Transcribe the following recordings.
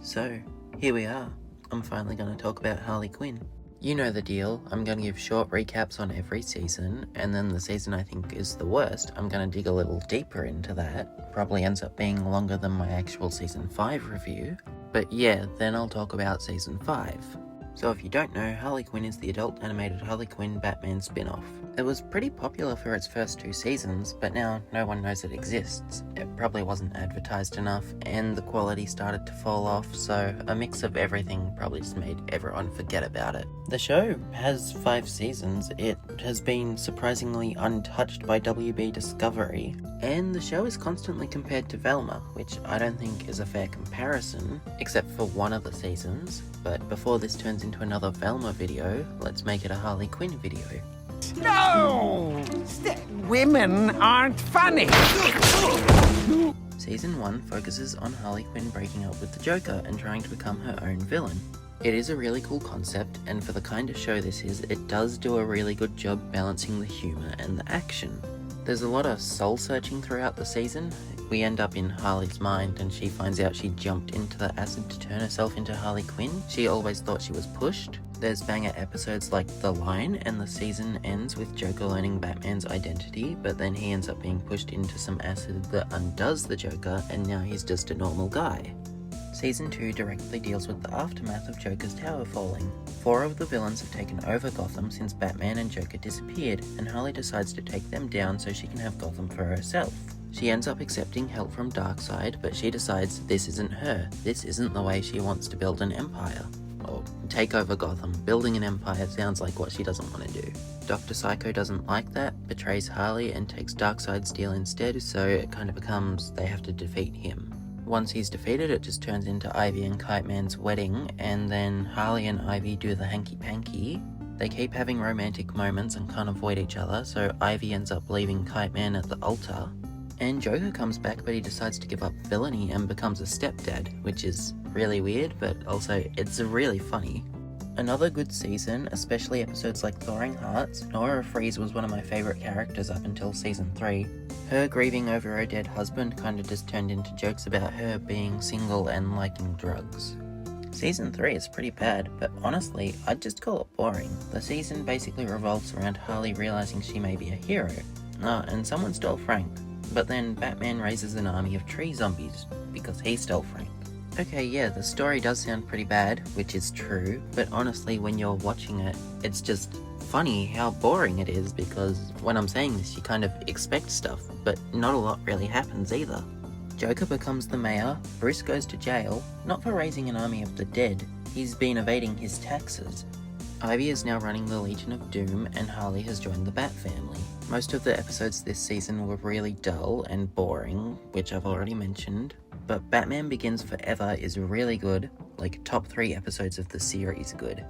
So, here we are. I'm finally going to talk about Harley Quinn. You know the deal, I'm going to give short recaps on every season, and then the season I think is the worst, I'm going to dig a little deeper into that. Probably ends up being longer than my actual Season 5 review. But yeah, then I'll talk about Season 5. So if you don't know, Harley Quinn is the adult animated Harley Quinn Batman spin-off. It was pretty popular for its first 2 seasons, but now no one knows it exists. It probably wasn't advertised enough, and the quality started to fall off, so a mix of everything probably just made everyone forget about it. The show has 5 seasons, it has been surprisingly untouched by WB Discovery, and the show is constantly compared to Velma, which I don't think is a fair comparison, except for one of the seasons. But before this turns into another Velma video, let's make it a Harley Quinn video. No! Women aren't funny! Season 1 focuses on Harley Quinn breaking up with the Joker and trying to become her own villain. It is a really cool concept, and for the kind of show this is, it does do a really good job balancing the humour and the action. There's a lot of soul-searching throughout the season. We end up in Harley's mind and she finds out she jumped into the acid to turn herself into Harley Quinn. She always thought she was pushed. There's banger episodes like The Line, and the season ends with Joker learning Batman's identity, but then he ends up being pushed into some acid that undoes the Joker, and now he's just a normal guy. Season 2 directly deals with the aftermath of Joker's tower falling. 4 of the villains have taken over Gotham since Batman and Joker disappeared, and Harley decides to take them down so she can have Gotham for herself. She ends up accepting help from Darkseid, but she decides this isn't her. This isn't the way she wants to build an empire. Or take over Gotham. Building an empire sounds like what she doesn't want to do. Dr. Psycho doesn't like that, betrays Harley, and takes Darkseid's deal instead, so it kind of becomes they have to defeat him. Once he's defeated, it just turns into Ivy and Kite Man's wedding, and then Harley and Ivy do the hanky-panky. They keep having romantic moments and can't avoid each other, so Ivy ends up leaving Kite Man at the altar. And Joker comes back, but he decides to give up villainy and becomes a stepdad, which is really weird, but also it's really funny. Another good season, especially episodes like Thawing Hearts. Nora Freeze was one of my favourite characters up until Season 3. Her grieving over her dead husband kinda just turned into jokes about her being single and liking drugs. Season 3 is pretty bad, but honestly, I'd just call it boring. The season basically revolves around Harley realising she may be a hero. And someone stole Frank. But then Batman raises an army of tree zombies, because he stole Frank. Okay, yeah, the story does sound pretty bad, which is true, but honestly when you're watching it, it's just funny how boring it is, because when I'm saying this you kind of expect stuff, but not a lot really happens either. Joker becomes the mayor, Bruce goes to jail, not for raising an army of the dead, he's been evading his taxes. Ivy is now running the Legion of Doom, and Harley has joined the Bat family. Most of the episodes this season were really dull and boring, which I've already mentioned, but Batman Begins Forever is really good, like top 3 episodes of the series good.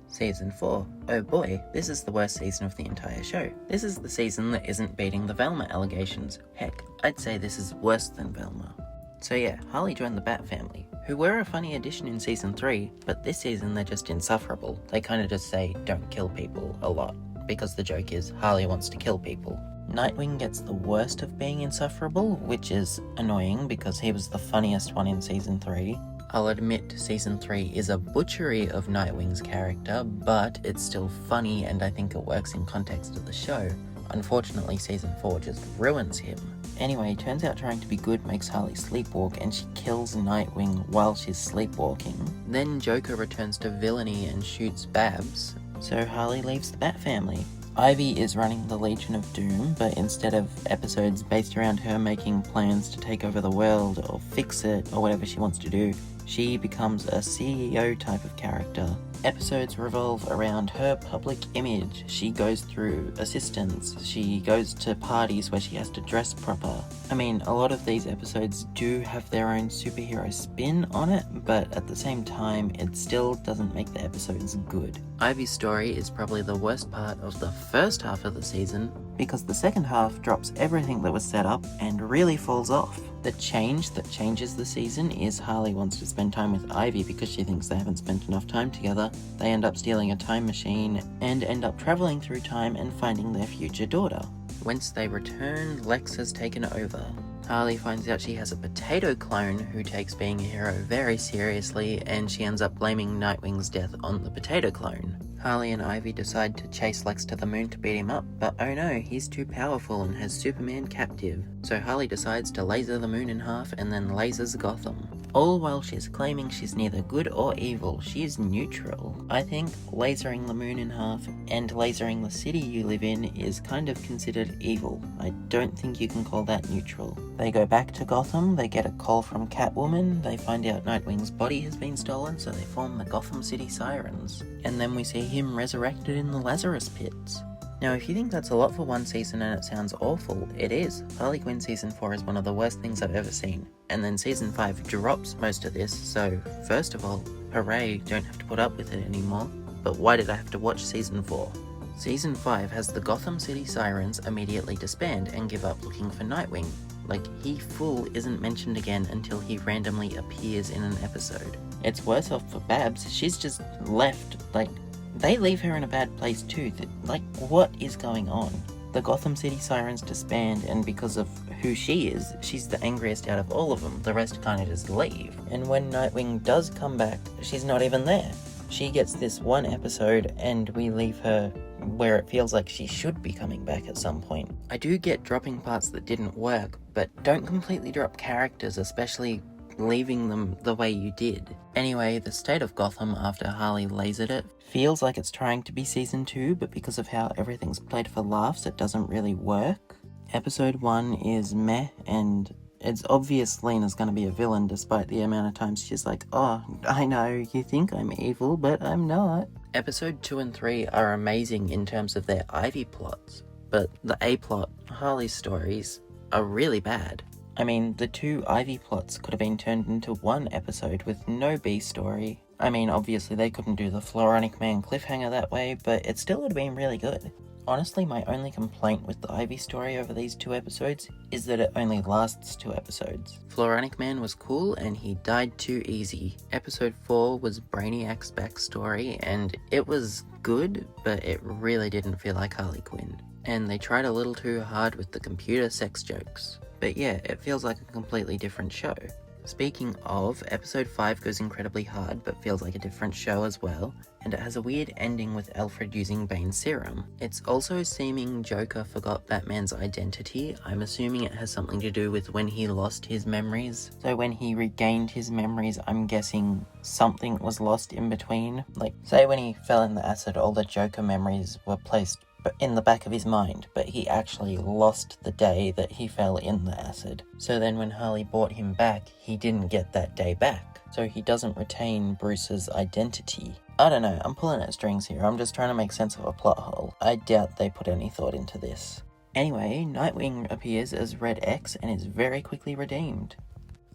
Season 4. Oh boy, this is the worst season of the entire show. This is the season that isn't beating the Velma allegations. Heck, I'd say this is worse than Velma. So yeah, Harley joined the Bat family, who were a funny addition in Season 3, but this season they're just insufferable. They kinda just say, don't kill people, a lot, because the joke is Harley wants to kill people. Nightwing gets the worst of being insufferable, which is annoying because he was the funniest one in Season 3. I'll admit Season 3 is a butchery of Nightwing's character, but it's still funny and I think it works in context of the show. Unfortunately, Season 4 just ruins him. Anyway, turns out trying to be good makes Harley sleepwalk, and she kills Nightwing while she's sleepwalking. Then Joker returns to villainy and shoots Babs, so Harley leaves the Bat family. Ivy is running the Legion of Doom, but instead of episodes based around her making plans to take over the world or fix it or whatever she wants to do, she becomes a CEO type of character. Episodes revolve around her public image. She goes through assistants, she goes to parties where she has to dress proper. I mean, a lot of these episodes do have their own superhero spin on it, but at the same time, it still doesn't make the episodes good. Ivy's story is probably the worst part of the first half of the season, because the second half drops everything that was set up and really falls off. The change that changes the season is Harley wants to spend time with Ivy because she thinks they haven't spent enough time together. They end up stealing a time machine and end up traveling through time and finding their future daughter. Once they return, Lex has taken over. Harley finds out she has a potato clone who takes being a hero very seriously, and she ends up blaming Nightwing's death on the potato clone. Harley and Ivy decide to chase Lex to the moon to beat him up, but oh no, he's too powerful and has Superman captive. So Harley decides to laser the moon in half and then lasers Gotham. All while she's claiming she's neither good or evil, she's neutral. I think lasering the moon in half and lasering the city you live in is kind of considered evil. I don't think you can call that neutral. They go back to Gotham, they get a call from Catwoman, they find out Nightwing's body has been stolen, so they form the Gotham City Sirens. And then we see him resurrected in the Lazarus Pits. Now, if you think that's a lot for one season and it sounds awful, it is. Harley Quinn Season 4 is one of the worst things I've ever seen. And then Season 5 drops most of this, so first of all, hooray, don't have to put up with it anymore. But why did I have to watch Season 4? Season 5 has the Gotham City Sirens immediately disband and give up looking for Nightwing. Like, he fool isn't mentioned again until he randomly appears in an episode. It's worse off for Babs, she's just left, like, they leave her in a bad place too. Like, what is going on? The Gotham City Sirens disband, and because of who she is, she's the angriest out of all of them. The rest kinda just leave. And when Nightwing does come back, she's not even there. She gets this one episode, and we leave her where it feels like she should be coming back at some point. I do get dropping parts that didn't work, but don't completely drop characters, especially leaving them the way you did. Anyway, the state of Gotham after Harley lasered it feels like it's trying to be Season 2, but because of how everything's played for laughs, it doesn't really work. Episode 1 is meh, and it's obvious Lena's gonna be a villain despite the amount of times she's like, oh, I know, you think I'm evil, but I'm not. Episode 2 and 3 are amazing in terms of their Ivy plots, but the A-plot, Harley's stories, are really bad. I mean, the 2 Ivy plots could have been turned into one episode with no B story. I mean, obviously they couldn't do the Floronic Man cliffhanger that way, but it still would have been really good. Honestly, my only complaint with the Ivy story over these 2 episodes is that it only lasts 2 episodes. Floronic Man was cool and he died too easy. Episode 4 was Brainiac's backstory and it was good, but it really didn't feel like Harley Quinn. And they tried a little too hard with the computer sex jokes. But yeah, it feels like a completely different show. Speaking of, episode 5 goes incredibly hard but feels like a different show as well, and it has a weird ending with Alfred using Bane's serum. It's also seeming Joker forgot Batman's identity. I'm assuming it has something to do with when he lost his memories. So when he regained his memories, I'm guessing something was lost in between. Like, say when he fell in the acid, all the Joker memories were placed in the back of his mind, but he actually lost the day that he fell in the acid. So then when Harley brought him back, he didn't get that day back. So he doesn't retain Bruce's identity. I don't know, I'm pulling at strings here, I'm just trying to make sense of a plot hole. I doubt they put any thought into this. Anyway, Nightwing appears as Red X and is very quickly redeemed.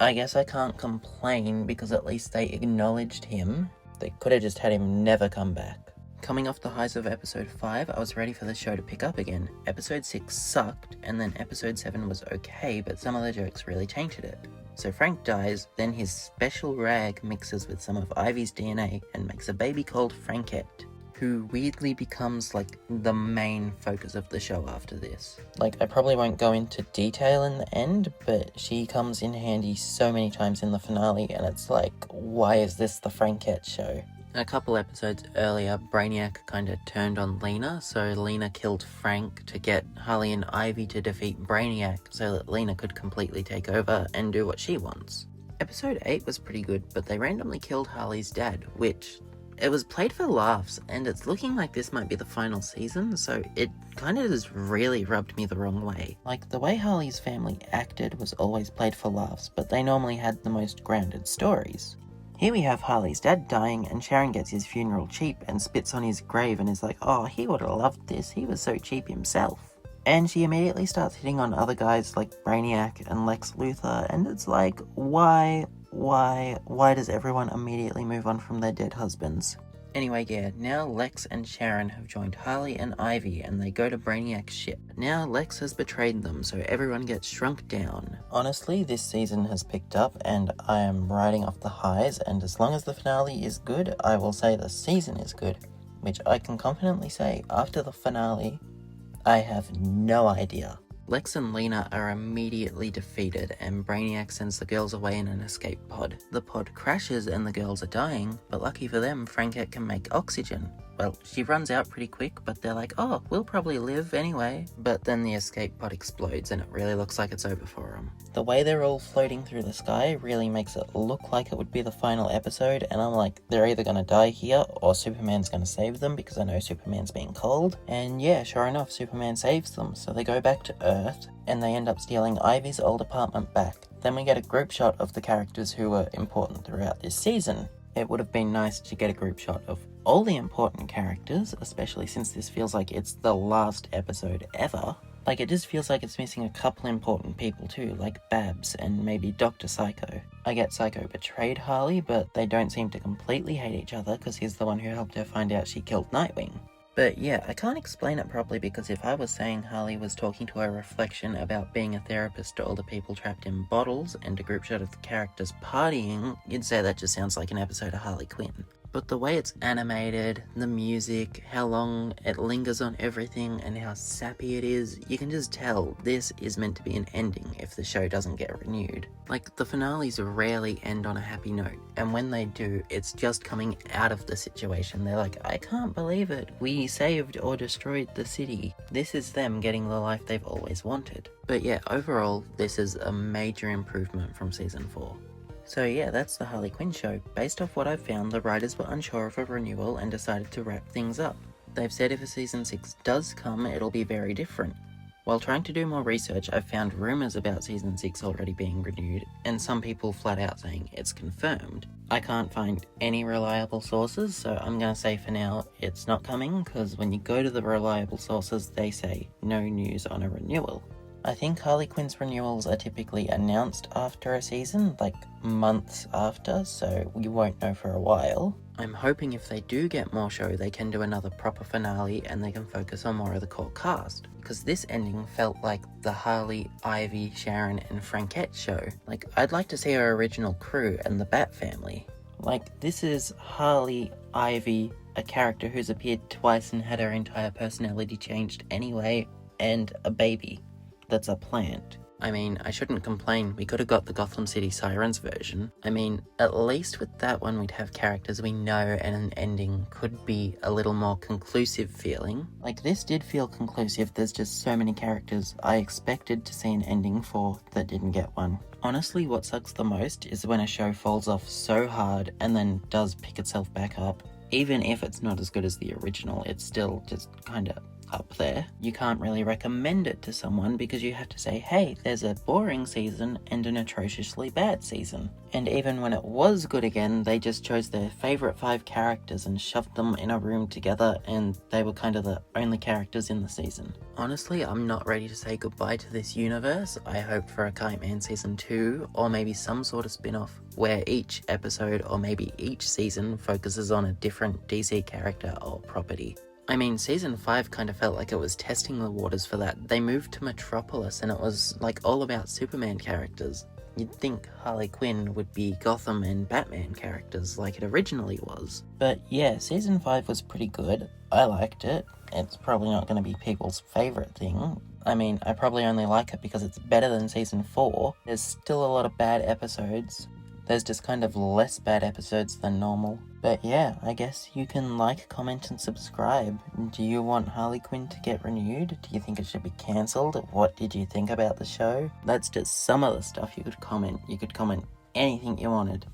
I guess I can't complain because at least they acknowledged him. They could have just had him never come back. Coming off the highs of episode 5, I was ready for the show to pick up again. Episode 6 sucked, and then episode 7 was okay, but some of the jokes really tainted it. So Frank dies, then his special rag mixes with some of Ivy's DNA and makes a baby called Frankette, who weirdly becomes like the main focus of the show after this. Like, I probably won't go into detail in the end, but she comes in handy so many times in the finale, and it's like, why is this the Frankette show? A couple episodes earlier, Brainiac kinda turned on Lena, so Lena killed Frank to get Harley and Ivy to defeat Brainiac so that Lena could completely take over and do what she wants. Episode 8 was pretty good, but they randomly killed Harley's dad, which, it was played for laughs, and it's looking like this might be the final season, so it kinda just really rubbed me the wrong way. Like, the way Harley's family acted was always played for laughs, but they normally had the most grounded stories. Here we have Harley's dad dying, and Sharon gets his funeral cheap and spits on his grave and is like, oh, he would have loved this, he was so cheap himself. And she immediately starts hitting on other guys like Brainiac and Lex Luthor, and it's like, why does everyone immediately move on from their dead husbands? Anyway, yeah, now Lex and Sharon have joined Harley and Ivy and they go to Brainiac's ship. Now Lex has betrayed them, so everyone gets shrunk down. Honestly, this season has picked up and I am riding off the highs, and as long as the finale is good, I will say the season is good, which I can confidently say after the finale, I have no idea. Lex and Lena are immediately defeated and Brainiac sends the girls away in an escape pod. The pod crashes and the girls are dying, but lucky for them, Frankette can make oxygen. Well, she runs out pretty quick, but they're like, oh, we'll probably live anyway. But then the escape pod explodes and it really looks like it's over for them. The way they're all floating through the sky really makes it look like it would be the final episode, and I'm like, they're either gonna die here or Superman's gonna save them because I know Superman's being cold. And yeah, sure enough, Superman saves them, so they go back to Earth and they end up stealing Ivy's old apartment back. Then we get a group shot of the characters who were important throughout this season. It would have been nice to get a group shot of all the important characters, especially since this feels like it's the last episode ever. Like, it just feels like it's missing a couple important people too, like Babs and maybe Dr. Psycho. I get Psycho betrayed Harley, but they don't seem to completely hate each other because he's the one who helped her find out she killed Nightwing. But yeah, I can't explain it properly because if I was saying Harley was talking to her reflection about being a therapist to all the people trapped in bottles and a group shot of the characters partying, you'd say that just sounds like an episode of Harley Quinn. But the way it's animated, the music, how long it lingers on everything, and how sappy it is, you can just tell this is meant to be an ending if the show doesn't get renewed. Like, the finales rarely end on a happy note, and when they do, it's just coming out of the situation. They're like, I can't believe it, we saved or destroyed the city. This is them getting the life they've always wanted. But yeah, overall, this is a major improvement from season 4. So yeah, that's the Harley Quinn show. Based off what I've found, the writers were unsure of a renewal and decided to wrap things up. They've said if a season 6 does come, it'll be very different. While trying to do more research, I've found rumours about season 6 already being renewed, and some people flat out saying it's confirmed. I can't find any reliable sources, so I'm gonna say for now it's not coming, because when you go to the reliable sources, they say no news on a renewal. I think Harley Quinn's renewals are typically announced after a season, like months after, so you won't know for a while. I'm hoping if they do get more show, they can do another proper finale and they can focus on more of the core cast. Because this ending felt like the Harley, Ivy, Sharon, and Frankette show. Like, I'd like to see our original crew and the Bat family. Like, this is Harley, Ivy, a character who's appeared twice and had her entire personality changed anyway, and a baby. That's a plant. I mean, I shouldn't complain, we could have got the Gotham City Sirens version. I mean, at least with that one we'd have characters we know and an ending could be a little more conclusive feeling. Like, this did feel conclusive, there's just so many characters I expected to see an ending for that didn't get one. Honestly, what sucks the most is when a show falls off so hard and then does pick itself back up. Even if it's not as good as the original, it's still just kinda up there. You can't really recommend it to someone because you have to say, hey, there's a boring season and an atrociously bad season. And even when it was good again, they just chose their favourite 5 characters and shoved them in a room together, and they were kind of the only characters in the season. Honestly, I'm not ready to say goodbye to this universe. I hope for a Kite Man season 2, or maybe some sort of spin-off where each episode or maybe each season focuses on a different DC character or property. I mean, season 5 kind of felt like it was testing the waters for that. They moved to Metropolis and it was like all about Superman characters. You'd think Harley Quinn would be Gotham and Batman characters like it originally was. But yeah, season 5 was pretty good. I liked it. It's probably not going to be people's favourite thing. I mean, I probably only like it because it's better than season 4. There's still a lot of bad episodes. There's just kind of less bad episodes than normal. But yeah, I guess you can like, comment, and subscribe. Do you want Harley Quinn to get renewed? Do you think it should be cancelled? What did you think about the show? That's just some of the stuff you could comment. You could comment anything you wanted.